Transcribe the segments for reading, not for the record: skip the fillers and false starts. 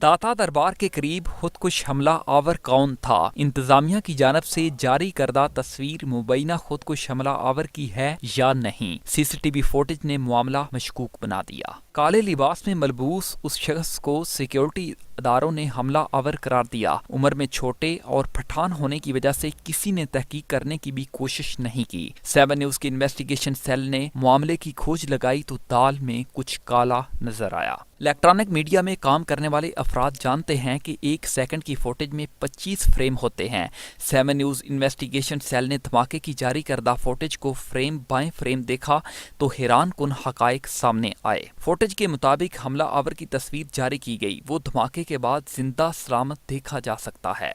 داتا دربار کے قریب خودکش حملہ آور کون تھا؟ انتظامیہ کی جانب سے جاری کردہ تصویر مبینہ خودکش حملہ آور کی ہے یا نہیں؟ سی سی ٹی وی فوٹیج نے معاملہ مشکوک بنا دیا۔ کالے لباس میں ملبوس اس شخص کو سیکیورٹی اداروں نے حملہ آور قرار دیا۔ عمر میں چھوٹے اور پٹھان ہونے کی وجہ سے کسی نے تحقیق کرنے کی بھی کوشش نہیں کی۔ 7 نیوز کی انویسٹیگیشن سیل نے معاملے کی کھوج لگائی تو دال میں کچھ کالا نظر آیا۔ الیکٹرانک میڈیا میں کام کرنے والے افراد جانتے ہیں کہ 1 سیکنڈ کی فوٹیج میں 25 فریم ہوتے ہیں۔ 7 نیوز انویسٹیگیشن سیل نے دھماکے کی جاری کردہ فوٹیج کو فریم بائیں فریم دیکھا تو حیران کن حقائق سامنے آئے۔ فوٹیج کے مطابق حملہ آور کی تصویر جاری کی گئی، وہ دھماکے کے بعد زندہ سلامت دیکھا جا سکتا ہے۔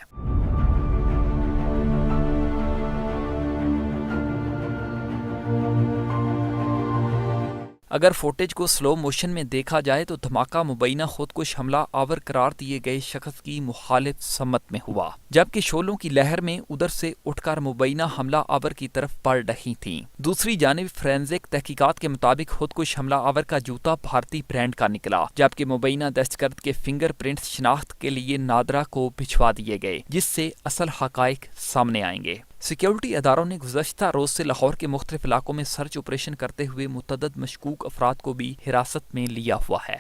اگر فوٹیج کو سلو موشن میں دیکھا جائے تو دھماکہ مبینہ خودکش حملہ آور قرار دیے گئے شخص کی مخالف سمت میں ہوا، جبکہ شعلوں کی لہر میں ادھر سے اٹھ کر مبینہ حملہ آور کی طرف بڑھ رہی تھیں۔ دوسری جانب فورینزک تحقیقات کے مطابق خودکش حملہ آور کا جوتا بھارتی برانڈ کا نکلا، جبکہ مبینہ دہشت گرد کے فنگر پرنٹس شناخت کے لیے نادرا کو بھجوا دیے گئے، جس سے اصل حقائق سامنے آئیں گے۔ سیکیورٹی اداروں نے گزشتہ روز سے لاہور کے مختلف علاقوں میں سرچ آپریشن کرتے ہوئے متعدد مشکوک افراد کو بھی حراست میں لیا ہوا ہے۔